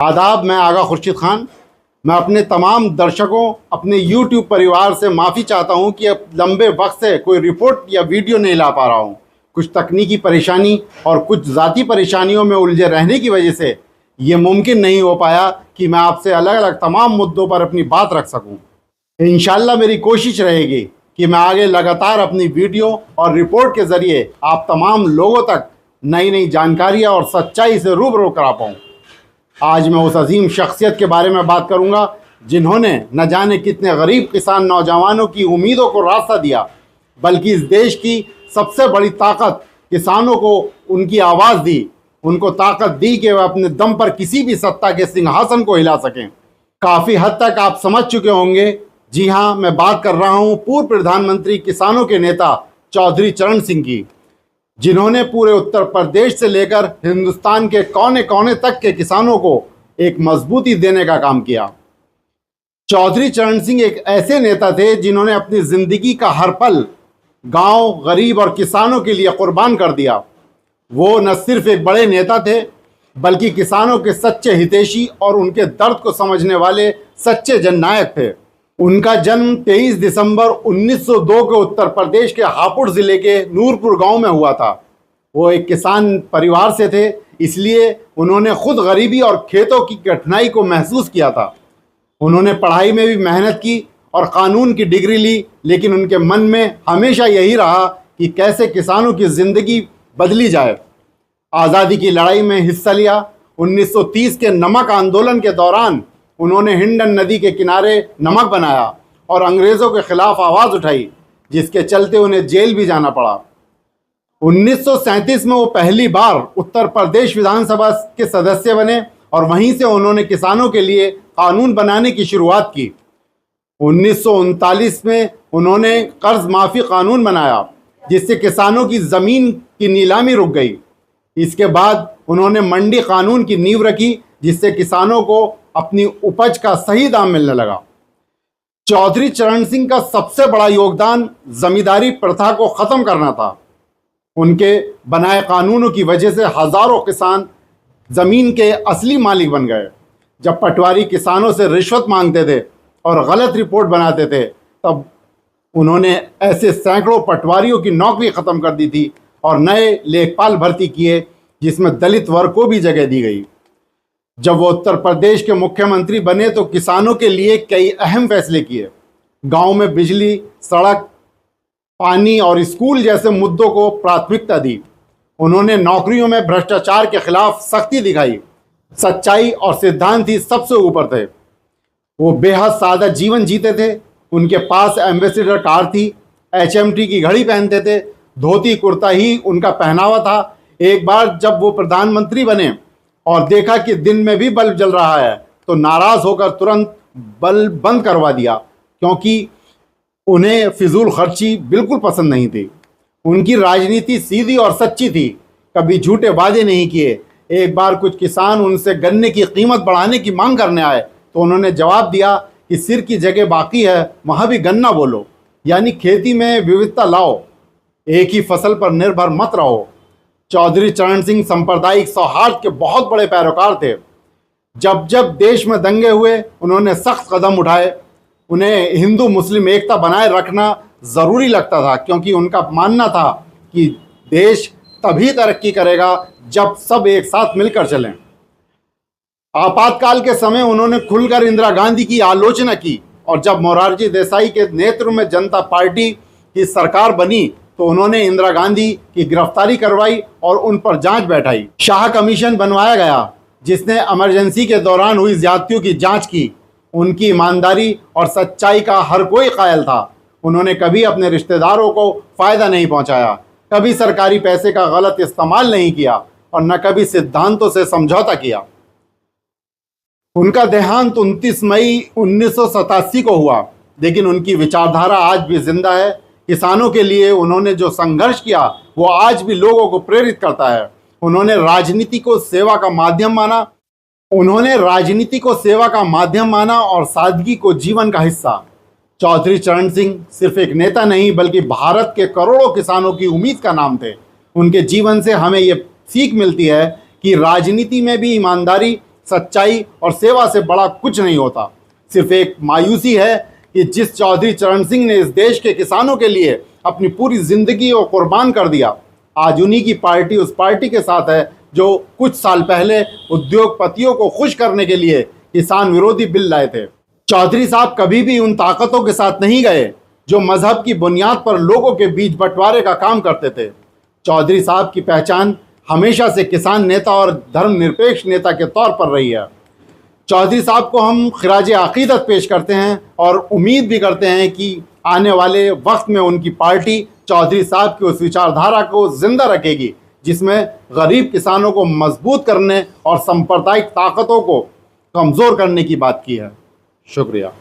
आदाब, मैं आगा खुर्शीद खान। मैं अपने तमाम दर्शकों, अपने YouTube परिवार से माफ़ी चाहता हूं कि अब लंबे वक्त से कोई रिपोर्ट या वीडियो नहीं ला पा रहा हूं। कुछ तकनीकी परेशानी और कुछ ज़ाती परेशानियों में उलझे रहने की वजह से ये मुमकिन नहीं हो पाया कि मैं आपसे अलग अलग तमाम मुद्दों पर अपनी बात रख सकूं। इंशाल्लाह मेरी कोशिश रहेगी कि मैं आगे लगातार अपनी वीडियो और रिपोर्ट के ज़रिए आप तमाम लोगों तक नई नई जानकारियाँ और सच्चाई से रूबरू करा पाऊँ। आज मैं उस अजीम शख्सियत के बारे में बात करूंगा जिन्होंने न जाने कितने गरीब किसान नौजवानों की उम्मीदों को रास्ता दिया, बल्कि इस देश की सबसे बड़ी ताकत किसानों को उनकी आवाज़ दी, उनको ताकत दी कि वह अपने दम पर किसी भी सत्ता के सिंहासन को हिला सकें। काफ़ी हद तक आप समझ चुके होंगे, जी हाँ, मैं बात कर रहा हूँ पूर्व प्रधानमंत्री किसानों के नेता चौधरी चरण सिंह की, जिन्होंने पूरे उत्तर प्रदेश से लेकर हिंदुस्तान के कोने कोने तक के किसानों को एक मजबूती देने का काम किया। चौधरी चरण सिंह एक ऐसे नेता थे जिन्होंने अपनी जिंदगी का हर पल गांव, गरीब और किसानों के लिए कुर्बान कर दिया। वो न सिर्फ एक बड़े नेता थे, बल्कि किसानों के सच्चे हितैषी और उनके दर्द को समझने वाले सच्चे जननायक थे। उनका जन्म 23 दिसंबर 1902 के उत्तर प्रदेश के हापुड़ ज़िले के नूरपुर गांव में हुआ था। वो एक किसान परिवार से थे, इसलिए उन्होंने खुद गरीबी और खेतों की कठिनाई को महसूस किया था। उन्होंने पढ़ाई में भी मेहनत की और कानून की डिग्री ली, लेकिन उनके मन में हमेशा यही रहा कि कैसे किसानों की ज़िंदगी बदली जाए। आज़ादी की लड़ाई में हिस्सा लिया। 1930 के नमक आंदोलन के दौरान उन्होंने हिंडन नदी के किनारे नमक बनाया और अंग्रेज़ों के खिलाफ आवाज़ उठाई, जिसके चलते उन्हें जेल भी जाना पड़ा। 1937 में वो पहली बार उत्तर प्रदेश विधानसभा के सदस्य बने और वहीं से उन्होंने किसानों के लिए कानून बनाने की शुरुआत की। 1939 में उन्होंने कर्ज माफ़ी कानून बनाया, जिससे किसानों की ज़मीन की नीलामी रुक गई। इसके बाद उन्होंने मंडी कानून की नींव रखी, जिससे किसानों को अपनी उपज का सही दाम मिलने लगा। चौधरी चरण सिंह का सबसे बड़ा योगदान जमींदारी प्रथा को ख़त्म करना था। उनके बनाए कानूनों की वजह से हज़ारों किसान ज़मीन के असली मालिक बन गए। जब पटवारी किसानों से रिश्वत मांगते थे और गलत रिपोर्ट बनाते थे, तब उन्होंने ऐसे सैकड़ों पटवारियों की नौकरी ख़त्म कर दी थी और नए लेखपाल भर्ती किए, जिसमें दलित वर्ग को भी जगह दी गई। जब वो उत्तर प्रदेश के मुख्यमंत्री बने तो किसानों के लिए कई अहम फैसले किए। गांव में बिजली, सड़क, पानी और स्कूल जैसे मुद्दों को प्राथमिकता दी। उन्होंने नौकरियों में भ्रष्टाचार के खिलाफ सख्ती दिखाई। सच्चाई और सिद्धांत ही सबसे ऊपर थे। वो बेहद सादा जीवन जीते थे। उनके पास एम्बेसडर कार थी, HMT की घड़ी पहनते थे, धोती कुर्ता ही उनका पहनावा था। एक बार जब वो प्रधानमंत्री बने और देखा कि दिन में भी बल्ब जल रहा है, तो नाराज़ होकर तुरंत बल्ब बंद करवा दिया, क्योंकि उन्हें फिजूल खर्ची बिल्कुल पसंद नहीं थी। उनकी राजनीति सीधी और सच्ची थी, कभी झूठे वादे नहीं किए। एक बार कुछ किसान उनसे गन्ने की कीमत बढ़ाने की मांग करने आए, तो उन्होंने जवाब दिया कि सिर की जगह बाकी है, वहाँ भी गन्ना बोलो, यानी खेती में विविधता लाओ, एक ही फसल पर निर्भर मत रहो। चौधरी चरण सिंह सांप्रदायिक सौहार्द के बहुत बड़े पैरोकार थे। जब जब देश में दंगे हुए, उन्होंने सख्त कदम उठाए। उन्हें हिंदू मुस्लिम एकता बनाए रखना ज़रूरी लगता था, क्योंकि उनका मानना था कि देश तभी तरक्की करेगा जब सब एक साथ मिलकर चलें। आपातकाल के समय उन्होंने खुलकर इंदिरा गांधी की आलोचना की, और जब मोरारजी देसाई के नेतृत्व में जनता पार्टी की सरकार बनी, तो उन्होंने इंदिरा गांधी की गिरफ्तारी करवाई और उन पर जांच बैठाई। शाह कमीशन बनवाया गया, जिसने इमरजेंसी के दौरान हुई ज्यादतियों की जांच की। उनकी ईमानदारी और सच्चाई का हर कोई कायल था। उन्होंने कभी अपने रिश्तेदारों को फ़ायदा नहीं पहुंचाया, कभी सरकारी पैसे का गलत इस्तेमाल नहीं किया और न कभी सिद्धांतों से समझौता किया। उनका देहांत 29 मई 1987 को हुआ, लेकिन उनकी विचारधारा आज भी जिंदा है। किसानों के लिए उन्होंने जो संघर्ष किया, वो आज भी लोगों को प्रेरित करता है। उन्होंने राजनीति को सेवा का माध्यम माना और सादगी को जीवन का हिस्सा। चौधरी चरण सिंह सिर्फ एक नेता नहीं, बल्कि भारत के करोड़ों किसानों की उम्मीद का नाम थे। उनके जीवन से हमें ये सीख मिलती है कि राजनीति में भी ईमानदारी, सच्चाई और सेवा से बड़ा कुछ नहीं होता। सिर्फ एक मायूसी है कि जिस चौधरी चरण सिंह ने इस देश के किसानों के लिए अपनी पूरी जिंदगी को कुर्बान कर दिया, आज उन्हीं की पार्टी उस पार्टी के साथ है जो कुछ साल पहले उद्योगपतियों को खुश करने के लिए किसान विरोधी बिल लाए थे। चौधरी साहब कभी भी उन ताकतों के साथ नहीं गए जो मजहब की बुनियाद पर लोगों के बीच बंटवारे का काम करते थे। चौधरी साहब की पहचान हमेशा से किसान नेता और धर्मनिरपेक्ष नेता के तौर पर रही है। चौधरी साहब को हम खिराज अकीदत पेश करते हैं और उम्मीद भी करते हैं कि आने वाले वक्त में उनकी पार्टी चौधरी साहब की उस विचारधारा को जिंदा रखेगी जिसमें गरीब किसानों को मजबूत करने और सांप्रदायिक ताकतों को कमज़ोर करने की बात की है। शुक्रिया।